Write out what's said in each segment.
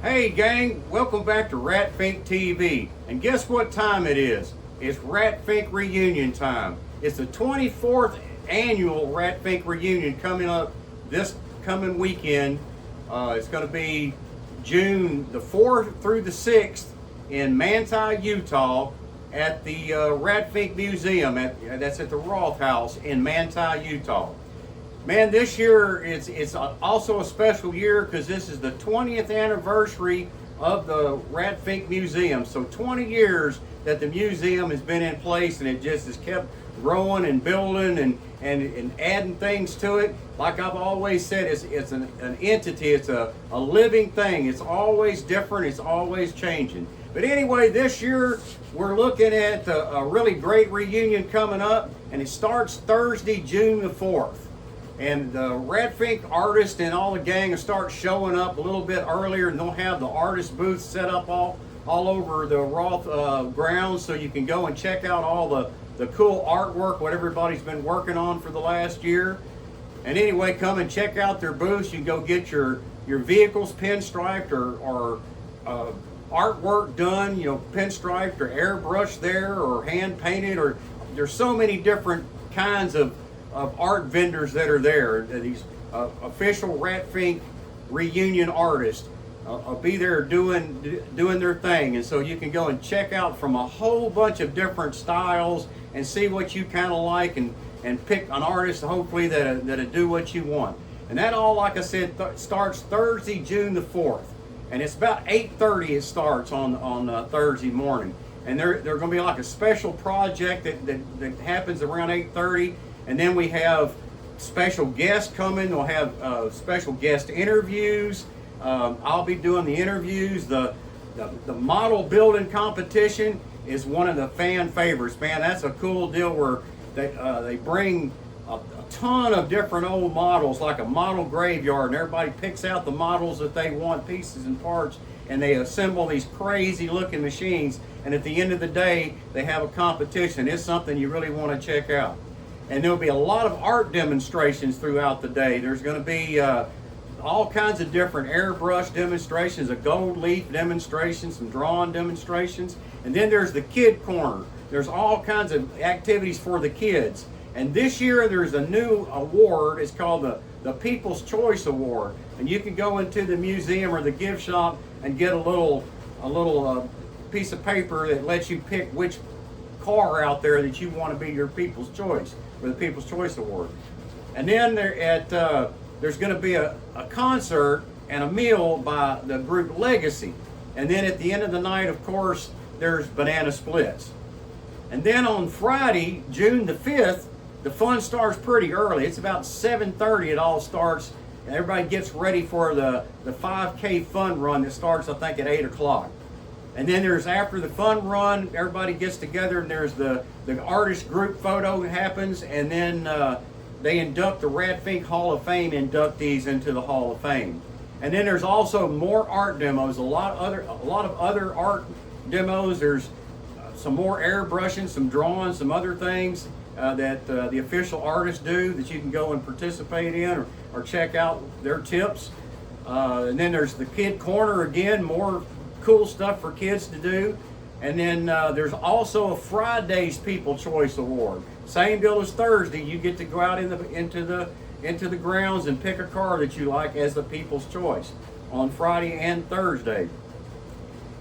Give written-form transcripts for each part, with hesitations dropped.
Hey gang, welcome back to Rat Fink TV. And guess what time it is? It's Rat Fink Reunion time. It's the 24th annual Rat Fink Reunion coming up this coming weekend. It's going to be June the 4th through the 6th in Manti, Utah at the Rat Fink Museum. That's at the Roth House in Manti, Utah. Man, this year it's also a special year because this is the 20th anniversary of the Rat Fink Museum. So 20 years that the museum has been in place, and it just has kept growing and building and adding things to it. Like I've always said, it's an entity, it's a living thing. It's always different, it's always changing. But anyway, this year we're looking at a really great reunion coming up, and it starts Thursday, June the 4th. And the Rat Fink artists and all the gang will start showing up a little bit earlier, and they'll have the artist booth set up all over the Roth grounds, so you can go and check out all the cool artwork, what everybody's been working on for the last year. And anyway, come and check out their booths. You can go get your vehicles pinstriped or artwork done, pinstriped or airbrushed there or hand painted, or there's so many different kinds of art vendors that are there. These official Rat Fink reunion artists will be there doing their thing, and so you can go and check out from a whole bunch of different styles and see what you kind of like, and pick an artist hopefully that'll do what you want. And that all, like I said, starts Thursday, June the 4th, and it's about 8:30 it starts on Thursday morning. And they're going to be like a special project that happens around 8:30. And then we have special guests coming. We'll have special guest interviews. I'll be doing the interviews. The model building competition is one of the fan favorites. Man, that's a cool deal where they bring a ton of different old models, like a model graveyard, and everybody picks out the models that they want, pieces and parts, and they assemble these crazy looking machines. And at the end of the day, they have a competition. It's something you really want to check out. And there'll be a lot of art demonstrations throughout the day. There's going to be all kinds of different airbrush demonstrations, a gold leaf demonstration, some drawing demonstrations. And then there's the kid corner. There's all kinds of activities for the kids. And this year there's a new award. It's called the People's Choice Award. And you can go into the museum or the gift shop and get a little piece of paper that lets you pick which car out there that you want to be your People's Choice, for the People's Choice Award. And then there's going to be a concert and a meal by the group Legacy. And then at the end of the night, of course, there's banana splits. And then on Friday, June the 5th, the fun starts pretty early. It's about 7:30 it all starts, and everybody gets ready for the 5K fun run that starts, I think, at 8 o'clock. And then there's, after the fun run, everybody gets together, and there's the artist group photo happens, and then they induct the Rat Fink Hall of Fame inductees into the Hall of Fame. And then there's also more art demos, a lot of other art demos. There's some more airbrushing, some drawing, some other things that the official artists do that you can go and participate in or check out their tips. And then there's the kid corner again, more cool stuff for kids to do. And then there's also a Friday's People's Choice Award. Same deal as Thursday. You get to go out into the grounds and pick a car that you like as the People's Choice on Friday and Thursday.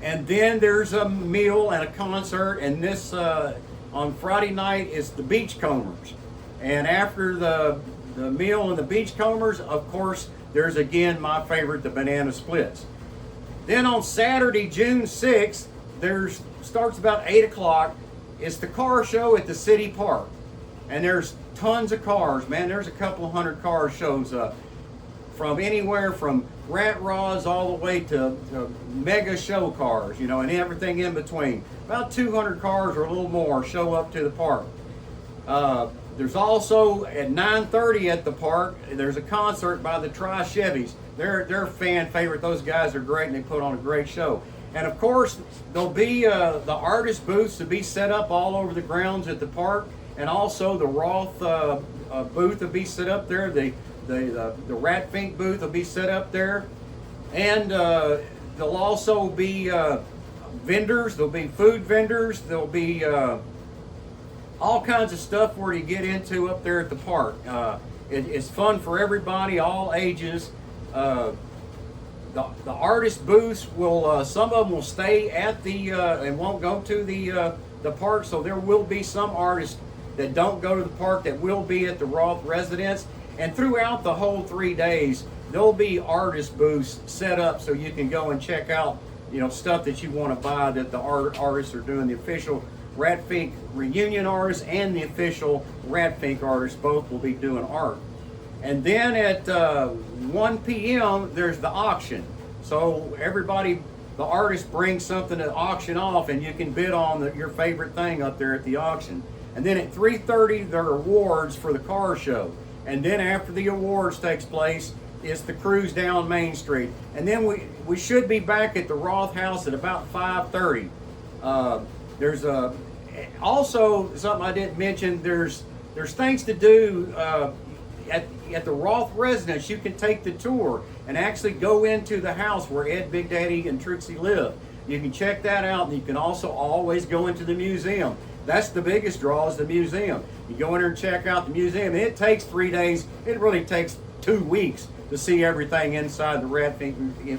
And then there's a meal and a concert, and this on Friday night is the Beachcombers. And after the meal and the Beachcombers, of course, there's again my favorite, the banana splits. Then on Saturday, June 6th, starts about 8 o'clock. It's the car show at the city park. And there's tons of cars, man. There's a couple of hundred cars shows up. From anywhere from rat rods all the way to mega show cars, and everything in between. About 200 cars or a little more show up to the park. There's also at 9:30 at the park, there's a concert by the Tri-Chevys. They're fan favorite. Those guys are great, and they put on a great show. And of course, there'll be the artist booths to be set up all over the grounds at the park, and also the Roth booth will be set up there. The Rat Fink booth will be set up there, and there'll also be vendors. There'll be food vendors. There'll be all kinds of stuff where you get into up there at the park. It's fun for everybody, all ages. The artist booths will, some of them will stay at the and won't go to the park, so there will be some artists that don't go to the park that will be at the Roth residence. And throughout the whole 3 days, there'll be artist booths set up so you can go and check out, you know, stuff that you want to buy that the artists are doing. The official Rat Fink Reunion artists and the official Rat Fink artists both will be doing art. And then at 1 p.m. there's the auction. So everybody, the artist brings something to auction off, and you can bid on your favorite thing up there at the auction. And then at 3:30 there are awards for the car show. And then after the awards takes place, it's the cruise down Main Street. And then we should be back at the Roth House at about 5:30. There's also something I didn't mention. There's things to do at the Roth residence. You can take the tour and actually go into the house where Ed, Big Daddy, and Trixie live. You can check that out, and you can also always go into the museum. That's the biggest draw, is the museum. You go in there and check out the museum. It takes 3 days. It really takes 2 weeks to see everything inside the Rat Fink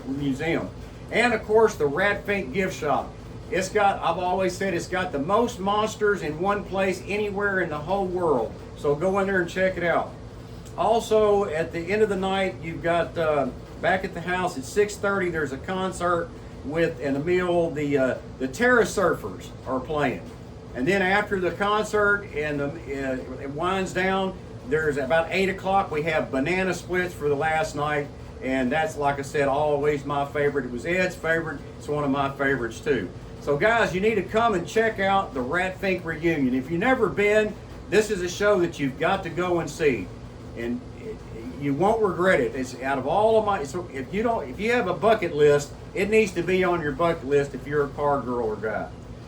Museum. And of course, the Rat Fink gift shop. It's got, I've always said, it's got the most monsters in one place anywhere in the whole world. So go in there and check it out. Also, at the end of the night, you've got back at the house at 6:30. There's a concert and a meal. The Terrace Surfers are playing, and then after the concert and it winds down, there's about 8 o'clock. We have banana splits for the last night, and that's, like I said, always my favorite. It was Ed's favorite. It's one of my favorites too. So guys, you need to come and check out the Rat Fink Reunion. If you've never been, this is a show that you've got to go and see. And you won't regret it. It's out of all of my. So if you have a bucket list, it needs to be on your bucket list if you're a car girl or guy.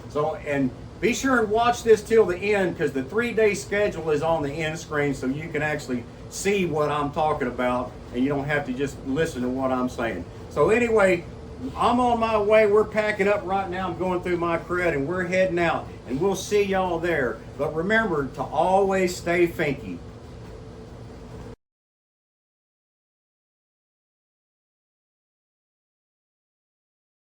So, and be sure and watch this till the end, because the 3-day schedule is on the end screen, so you can actually see what I'm talking about, and you don't have to just listen to what I'm saying. So anyway, I'm on my way. We're packing up right now. I'm going through my cred, and we're heading out, and we'll see y'all there. But remember to always stay finky.